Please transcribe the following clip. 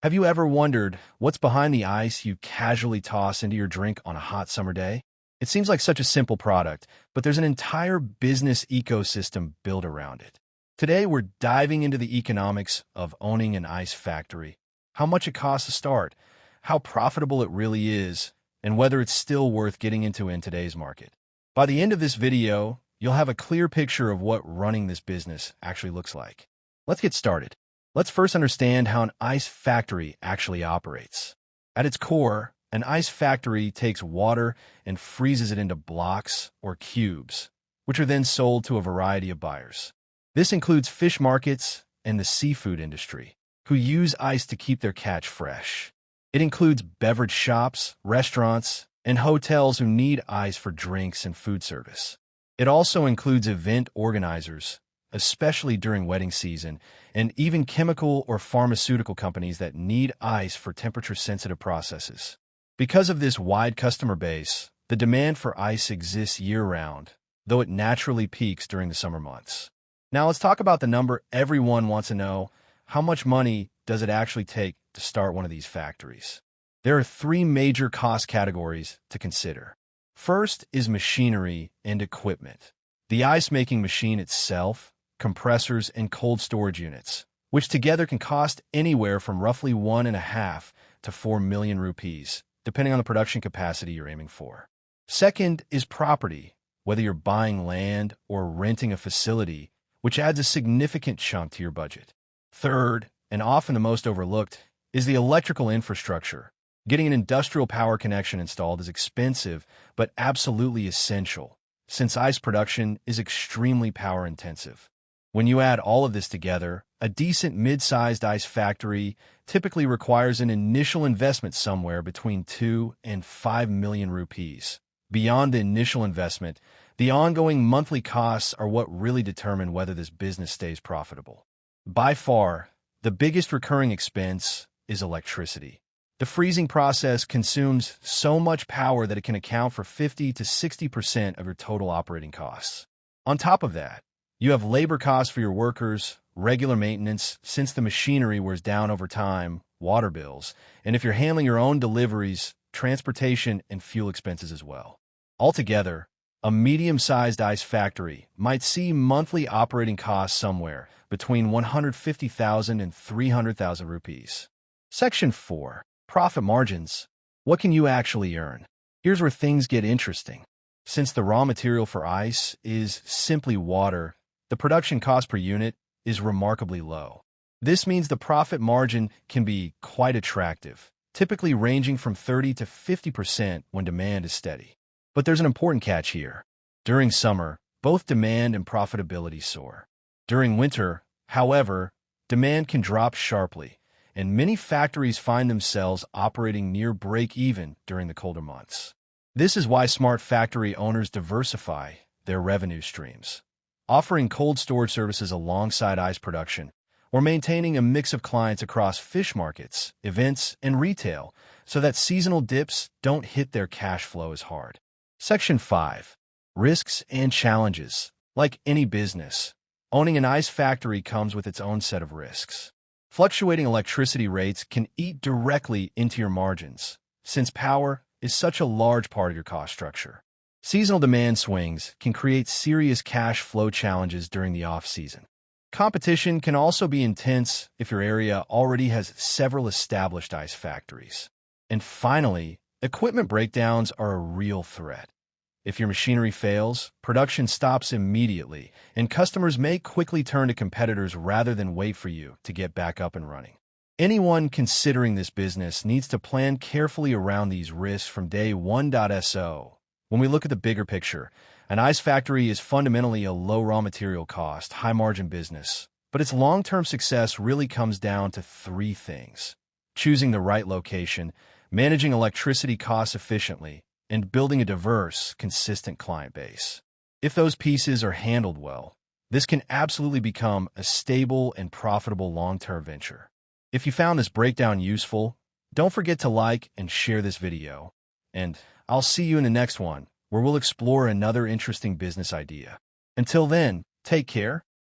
Have you ever wondered what's behind the ice you casually toss into your drink on a hot summer day? It seems like such a simple product, but there's an entire business ecosystem built around it. Today, we're diving into the economics of owning an ice factory, how much it costs to start, how profitable it really is, and whether it's still worth getting into in today's market. By the end of this video, you'll have a clear picture of what running this business actually looks like. Let's get started. Let's first understand how an ice factory actually operates. At its core, an ice factory takes water and freezes it into blocks or cubes, which are then sold to a variety of buyers. This includes fish markets and the seafood industry, who use ice to keep their catch fresh. It includes beverage shops, restaurants, and hotels who need ice for drinks and food service. It also includes event organizers, especially during wedding season, and even chemical or pharmaceutical companies that need ice for temperature-sensitive processes. Because of this wide customer base, the demand for ice exists year-round, though it naturally peaks during the summer months. Now let's talk about the number everyone wants to know. How much money does it actually take to start one of these factories? There are three major cost categories to consider. First is machinery and equipment. The ice-making machine itself, compressors, and cold storage units, which together can cost anywhere from roughly 1.5 to 4 million rupees, depending on the production capacity you're aiming for. Second is property, whether you're buying land or renting a facility, which adds a significant chunk to your budget. Third, and often the most overlooked, is the electrical infrastructure. Getting an industrial power connection installed is expensive, but absolutely essential, since ice production is extremely power-intensive. When you add all of this together, a decent mid-sized ice factory typically requires an initial investment somewhere between 2 and 5 million rupees. Beyond the initial investment, the ongoing monthly costs are what really determine whether this business stays profitable. By far, the biggest recurring expense is electricity. The freezing process consumes so much power that it can account for 50 to 60% of your total operating costs. On top of that, you have labor costs for your workers, regular maintenance, since the machinery wears down over time, water bills, and if you're handling your own deliveries, transportation, and fuel expenses as well. Altogether, a medium-sized ice factory might see monthly operating costs somewhere between 150,000 and 300,000 rupees. Section 4. Profit margins. What can you actually earn? Here's where things get interesting. Since the raw material for ice is simply water, the production cost per unit is remarkably low. This means the profit margin can be quite attractive, typically ranging from 30 to 50% when demand is steady. But there's an important catch here. During summer, both demand and profitability soar. During winter, however, demand can drop sharply, and many factories find themselves operating near break-even during the colder months. This is why smart factory owners diversify their revenue streams, offering cold storage services alongside ice production, or maintaining a mix of clients across fish markets, events, and retail so that seasonal dips don't hit their cash flow as hard. Section 5. Risks and challenges. Like any business, owning an ice factory comes with its own set of risks. Fluctuating electricity rates can eat directly into your margins, since power is such a large part of your cost structure. Seasonal demand swings can create serious cash flow challenges during the off-season. Competition can also be intense if your area already has several established ice factories. And finally, equipment breakdowns are a real threat. If your machinery fails, production stops immediately, and customers may quickly turn to competitors rather than wait for you to get back up and running. Anyone considering this business needs to plan carefully around these risks from day one. When we look at the bigger picture, an ice factory is fundamentally a low raw material cost, high-margin business, but its long-term success really comes down to three things: choosing the right location, managing electricity costs efficiently, and building a diverse, consistent client base. If those pieces are handled well, this can absolutely become a stable and profitable long-term venture. If you found this breakdown useful, don't forget to like and share this video. And I'll see you in the next one, where we'll explore another interesting business idea. Until then, take care